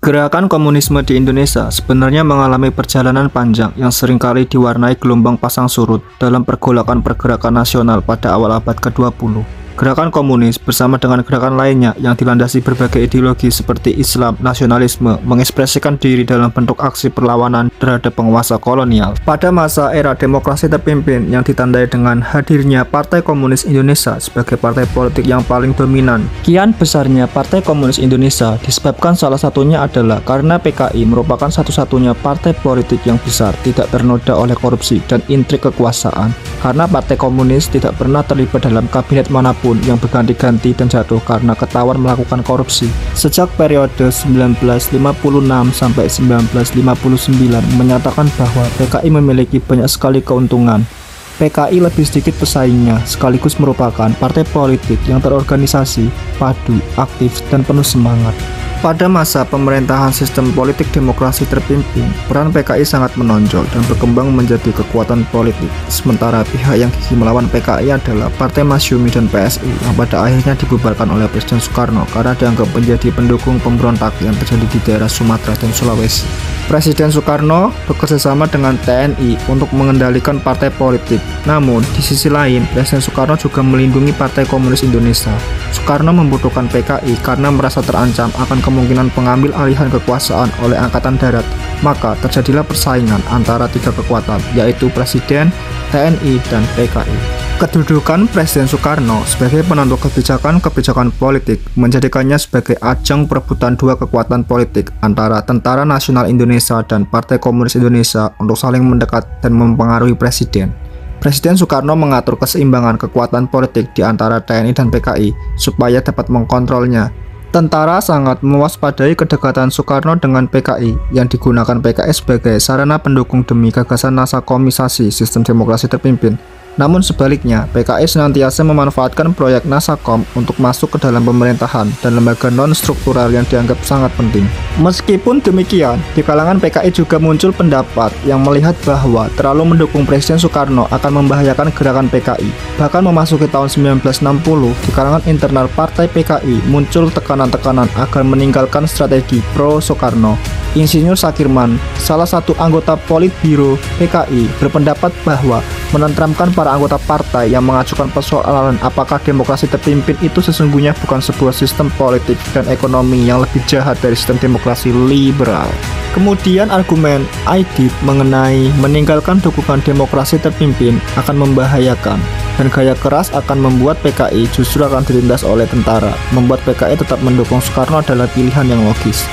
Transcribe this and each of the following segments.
Gerakan komunisme di Indonesia sebenarnya mengalami perjalanan panjang yang seringkali diwarnai gelombang pasang surut dalam pergolakan pergerakan nasional pada awal abad ke-20. Gerakan komunis bersama dengan gerakan lainnya yang dilandasi berbagai ideologi seperti Islam, nasionalisme, mengekspresikan diri dalam bentuk aksi perlawanan terhadap penguasa kolonial. Pada masa era demokrasi terpimpin yang ditandai dengan hadirnya Partai Komunis Indonesia sebagai partai politik yang paling dominan, kian besarnya Partai Komunis Indonesia disebabkan salah satunya adalah karena PKI merupakan satu-satunya partai politik yang besar tidak ternoda oleh korupsi dan intrik kekuasaan. Karena Partai Komunis tidak pernah terlibat dalam kabinet manapun yang berganti-ganti dan jatuh karena ketahuan melakukan korupsi. Sejak periode 1956 sampai 1959 menyatakan bahwa PKI memiliki banyak sekali keuntungan. PKI lebih sedikit pesaingnya, sekaligus merupakan partai politik yang terorganisasi, padu, aktif, dan penuh semangat. Pada masa pemerintahan sistem politik demokrasi terpimpin, peran PKI sangat menonjol dan berkembang menjadi kekuatan politik. Sementara pihak yang gigih melawan PKI adalah Partai Masyumi dan PSI yang pada akhirnya dibubarkan oleh Presiden Soekarno karena dianggap menjadi pendukung pemberontak yang terjadi di daerah Sumatera dan Sulawesi. Presiden Soekarno bekerjasama dengan TNI untuk mengendalikan partai politik. Namun, di sisi lain, Presiden Soekarno juga melindungi Partai Komunis Indonesia. Soekarno membutuhkan PKI karena merasa terancam akan kemungkinan pengambil alihan kekuasaan oleh Angkatan Darat. Maka terjadilah persaingan antara tiga kekuatan, yaitu Presiden, TNI, dan PKI. Kedudukan Presiden Soekarno sebagai penentu kebijakan politik menjadikannya sebagai ajang perebutan dua kekuatan politik antara Tentara Nasional Indonesia dan Partai Komunis Indonesia untuk saling mendekat dan mempengaruhi Presiden. Presiden Soekarno mengatur keseimbangan kekuatan politik di antara TNI dan PKI supaya dapat mengkontrolnya. Tentara sangat mewaspadai kedekatan Soekarno dengan PKI yang digunakan PKI sebagai sarana pendukung demi gagasan nasakomisasi sistem demokrasi terpimpin. Namun sebaliknya, PKI senantiasa memanfaatkan proyek Nasakom untuk masuk ke dalam pemerintahan dan lembaga non-struktural yang dianggap sangat penting. Meskipun demikian, di kalangan PKI juga muncul pendapat yang melihat bahwa terlalu mendukung Presiden Soekarno akan membahayakan gerakan PKI. Bahkan memasuki tahun 1960, di kalangan internal partai PKI muncul tekanan-tekanan agar meninggalkan strategi pro-Soekarno. Insinyur Sakirman, salah satu anggota Politbiro PKI, berpendapat bahwa menenteramkan para anggota partai yang mengajukan persoalan apakah demokrasi terpimpin itu sesungguhnya bukan sebuah sistem politik dan ekonomi yang lebih jahat dari sistem demokrasi liberal. Kemudian argumen Aidit mengenai meninggalkan dukungan demokrasi terpimpin akan membahayakan dan gaya keras akan membuat PKI justru akan ditindas oleh tentara. Membuat PKI tetap mendukung Soekarno adalah pilihan yang logis.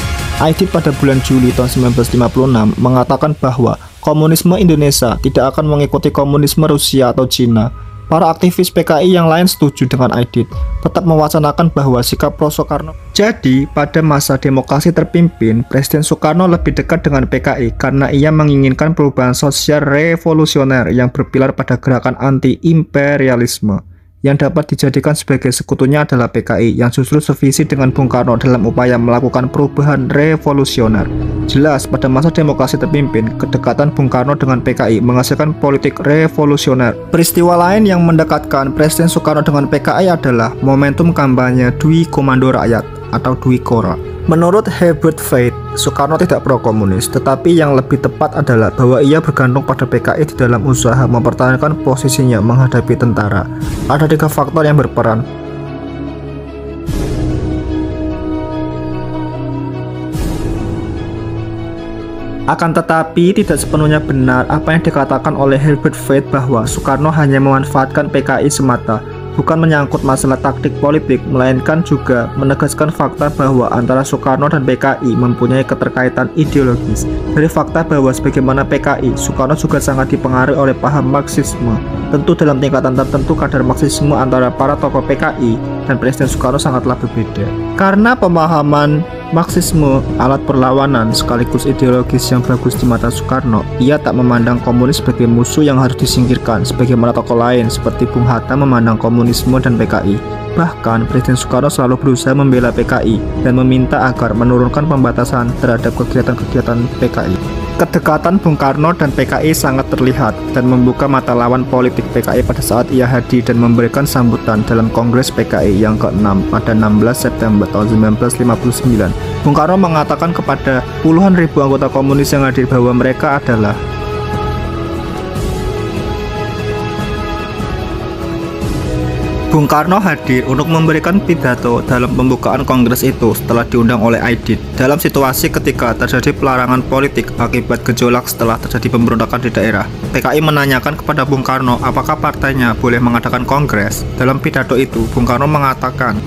Aidit pada bulan Juli tahun 1956 mengatakan bahwa komunisme Indonesia tidak akan mengikuti komunisme Rusia atau Cina. Para aktivis PKI yang lain setuju dengan Aidit, tetap mewacanakan bahwa sikap pro-Soekarno. Jadi, pada masa demokrasi terpimpin, Presiden Soekarno lebih dekat dengan PKI karena ia menginginkan perubahan sosial revolusioner yang berpilar pada gerakan anti-imperialisme. Yang dapat dijadikan sebagai sekutunya adalah PKI yang justru sevisi dengan Bung Karno dalam upaya melakukan perubahan revolusioner. Jelas, pada masa demokrasi terpimpin, kedekatan Bung Karno dengan PKI menghasilkan politik revolusioner. Peristiwa lain yang mendekatkan Presiden Soekarno dengan PKI adalah momentum kampanye Dwi Komando Rakyat atau Dwi Kora. Menurut Herbert Feith, Soekarno tidak pro-komunis, tetapi yang lebih tepat adalah bahwa ia bergantung pada PKI di dalam usaha mempertahankan posisinya menghadapi tentara. Ada tiga faktor yang berperan. Akan tetapi, tidak sepenuhnya benar apa yang dikatakan oleh Herbert Feith bahwa Soekarno hanya memanfaatkan PKI semata. Bukan menyangkut masalah taktik politik, melainkan juga menegaskan fakta bahwa antara Soekarno dan PKI mempunyai keterkaitan ideologis. Dari fakta bahwa sebagaimana PKI, Soekarno juga sangat dipengaruhi oleh paham Marxisme. Tentu dalam tingkatan tertentu kadar Marxisme antara para tokoh PKI dan Presiden Soekarno sangatlah berbeda. Karena pemahaman Marxisme alat perlawanan sekaligus ideologis yang bagus di mata Soekarno, ia tak memandang komunis sebagai musuh yang harus disingkirkan sebagaimana tokoh lain seperti Bung Hatta memandang komunisme dan PKI. Bahkan Presiden Soekarno selalu berusaha membela PKI dan meminta agar menurunkan pembatasan terhadap kegiatan-kegiatan PKI. Kedekatan Bung Karno dan PKI sangat terlihat dan membuka mata lawan politik PKI pada saat ia hadir dan memberikan sambutan dalam Kongres PKI yang ke-6 pada 16 September tahun 1959. Bung Karno mengatakan kepada puluhan ribu anggota komunis yang hadir bahwa mereka adalah Bung Karno hadir untuk memberikan pidato dalam pembukaan kongres itu setelah diundang oleh Aidit dalam situasi ketika terjadi pelarangan politik akibat gejolak setelah terjadi pemberontakan di daerah. PKI menanyakan kepada Bung Karno apakah partainya boleh mengadakan kongres. Dalam pidato itu, Bung Karno mengatakan,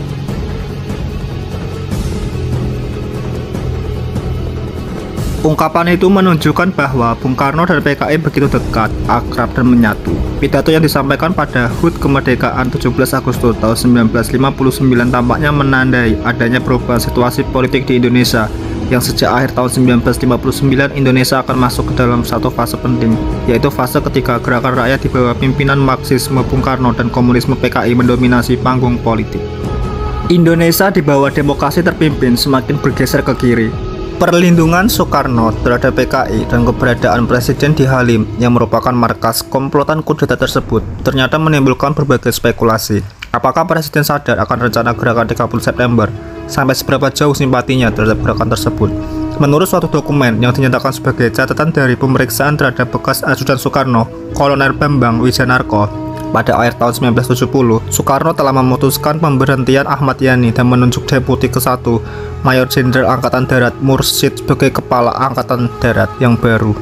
ungkapan itu menunjukkan bahwa Bung Karno dan PKI begitu dekat, akrab, dan menyatu. Pidato yang disampaikan pada HUT kemerdekaan 17 Agustus tahun 1959 tampaknya menandai adanya perubahan situasi politik di Indonesia yang sejak akhir tahun 1959 Indonesia akan masuk ke dalam satu fase penting, yaitu fase ketika gerakan rakyat di bawah pimpinan Marxisme Bung Karno dan komunisme PKI mendominasi panggung politik. Indonesia di bawah demokrasi terpimpin semakin bergeser ke kiri. Perlindungan Soekarno terhadap PKI dan keberadaan Presiden di Halim yang merupakan markas komplotan kudeta tersebut ternyata menimbulkan berbagai spekulasi. Apakah Presiden sadar akan rencana gerakan 30 September? Sampai seberapa jauh simpatinya terhadap gerakan tersebut? Menurut suatu dokumen yang dinyatakan sebagai catatan dari pemeriksaan terhadap bekas ajudan Soekarno, Kolonel Bambang Wijanarko, pada akhir tahun 1970, Soekarno telah memutuskan pemberhentian Ahmad Yani dan menunjuk Deputi ke-1 Mayor Jenderal Angkatan Darat Mursyid sebagai Kepala Angkatan Darat yang baru.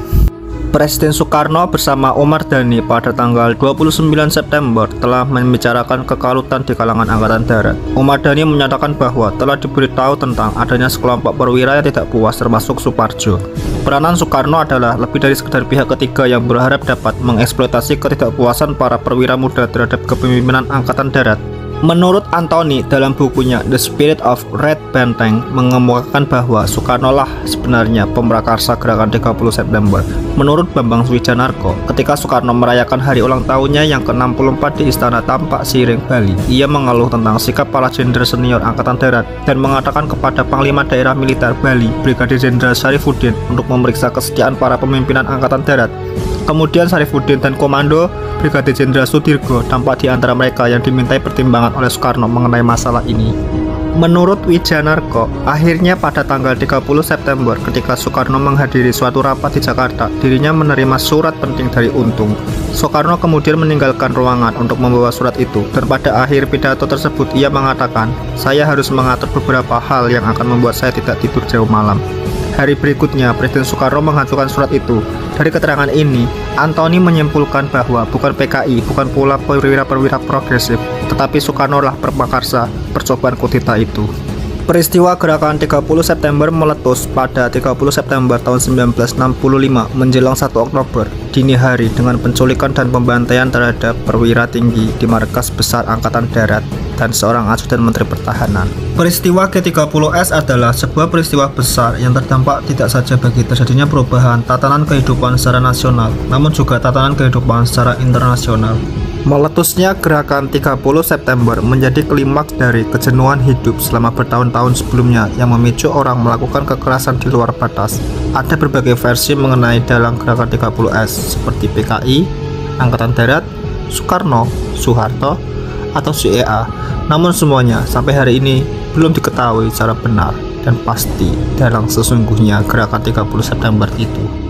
Presiden Soekarno bersama Omar Dhani pada tanggal 29 September telah membicarakan kekalutan di kalangan Angkatan Darat. Omar Dhani menyatakan bahwa telah diberitahu tentang adanya sekelompok perwira yang tidak puas termasuk Suparjo. Peranan Soekarno adalah lebih dari sekedar pihak ketiga yang berharap dapat mengeksploitasi ketidakpuasan para perwira muda terhadap kepemimpinan Angkatan Darat. Menurut Anthony dalam bukunya The Spirit of Red Banteng mengemukakan bahwa Soekarno lah sebenarnya pemrakarsa gerakan 30 September. Menurut Bambang Wijanarko, ketika Soekarno merayakan hari ulang tahunnya yang ke-64 di Istana Tampak Siring, Bali, ia mengeluh tentang sikap para jenderal senior Angkatan Darat dan mengatakan kepada Panglima Daerah Militer Bali, Brigadir Jenderal Syarifuddin, untuk memeriksa kesetiaan para pemimpinan Angkatan Darat. Kemudian Syarifuddin dan Komando Brigadir Jenderal Sudirgo tampak di antara mereka yang dimintai pertimbangan oleh Soekarno mengenai masalah ini. Menurut Wijanarko, akhirnya pada tanggal 30 September ketika Soekarno menghadiri suatu rapat di Jakarta, dirinya menerima surat penting dari Untung. Soekarno kemudian meninggalkan ruangan untuk membawa surat itu, dan pada akhir pidato tersebut ia mengatakan, "Saya harus mengatur beberapa hal yang akan membuat saya tidak tidur jauh malam." Hari berikutnya, Presiden Soekarno mengajukan surat itu. Dari keterangan ini, Anthony menyimpulkan bahwa bukan PKI, bukan pula perwira-perwira progresif, tetapi Soekarno lah permakarsa percobaan kudeta itu. Peristiwa gerakan 30 September meletus pada 30 September tahun 1965 menjelang 1 Oktober dini hari dengan penculikan dan pembantaian terhadap perwira tinggi di markas besar Angkatan Darat dan seorang ajudan Menteri Pertahanan. Peristiwa G30S adalah sebuah peristiwa besar yang terdampak tidak saja bagi terjadinya perubahan tatanan kehidupan secara nasional, namun juga tatanan kehidupan secara internasional. Meletusnya gerakan 30 September menjadi klimaks dari kejenuhan hidup selama bertahun-tahun sebelumnya yang memicu orang melakukan kekerasan di luar batas. Ada berbagai versi mengenai dalang gerakan 30S seperti PKI, Angkatan Darat, Soekarno, Soeharto, atau CEA. Namun semuanya sampai hari ini belum diketahui secara benar dan pasti dalang sesungguhnya gerakan 30 September itu.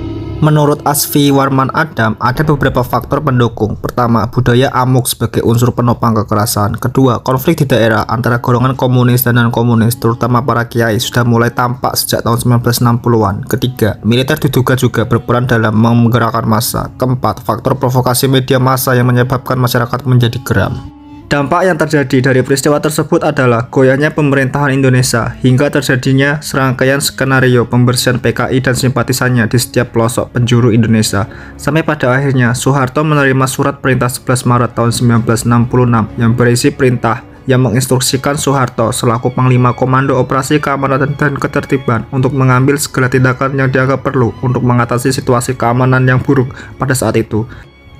Menurut Asfi Warman Adam, ada beberapa faktor pendukung. Pertama, budaya amuk sebagai unsur penopang kekerasan. Kedua, konflik di daerah antara golongan komunis dan non-komunis, terutama para kiai, sudah mulai tampak sejak tahun 1960-an. Ketiga, militer diduga juga berperan dalam menggerakkan massa. Keempat, faktor provokasi media massa yang menyebabkan masyarakat menjadi geram. Dampak yang terjadi dari peristiwa tersebut adalah goyahnya pemerintahan Indonesia hingga terjadinya serangkaian skenario pembersihan PKI dan simpatisannya di setiap pelosok penjuru Indonesia. Sampai pada akhirnya Soeharto menerima surat perintah 11 Maret tahun 1966 yang berisi perintah yang menginstruksikan Soeharto selaku Panglima Komando Operasi Keamanan dan Ketertiban untuk mengambil segala tindakan yang dianggap perlu untuk mengatasi situasi keamanan yang buruk pada saat itu.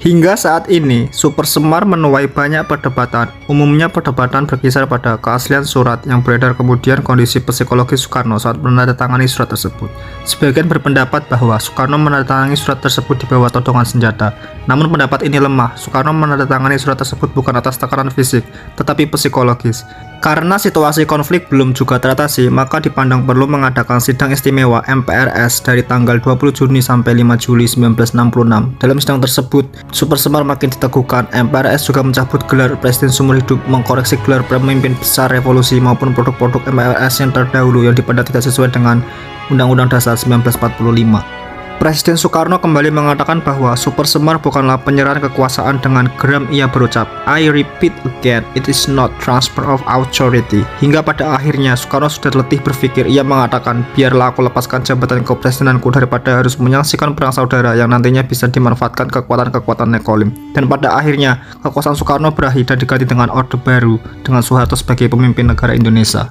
Hingga saat ini, Super Semar menuai banyak perdebatan. Umumnya perdebatan berkisar pada keaslian surat yang beredar, kemudian kondisi psikologis Soekarno saat menandatangani surat tersebut. Sebagian berpendapat bahwa Soekarno menandatangani surat tersebut di bawah todongan senjata. Namun pendapat ini lemah. Soekarno menandatangani surat tersebut bukan atas tekanan fisik, tetapi psikologis. Karena situasi konflik belum juga teratasi, maka dipandang perlu mengadakan sidang istimewa MPRS dari tanggal 20 Juni sampai 5 Juli 1966. Dalam sidang tersebut, Super Semar makin diteguhkan. MPRS juga mencabut gelar Presiden seumur hidup, mengkoreksi gelar pemimpin besar revolusi maupun produk-produk MPRS yang terdahulu yang dipandang tidak sesuai dengan Undang-Undang Dasar 1945. Presiden Soekarno kembali mengatakan bahwa Super Semar bukanlah penyerahan kekuasaan. Dengan geram ia berucap, "I repeat again, it is not transfer of authority." Hingga pada akhirnya Soekarno sudah letih berpikir. Ia mengatakan, "Biarlah aku lepaskan jabatan kepresidenanku daripada harus menyaksikan perang saudara yang nantinya bisa dimanfaatkan kekuatan-kekuatan Nekolim." Dan pada akhirnya kekuasaan Soekarno berakhir dan diganti dengan Orde Baru dengan Soeharto sebagai pemimpin negara Indonesia.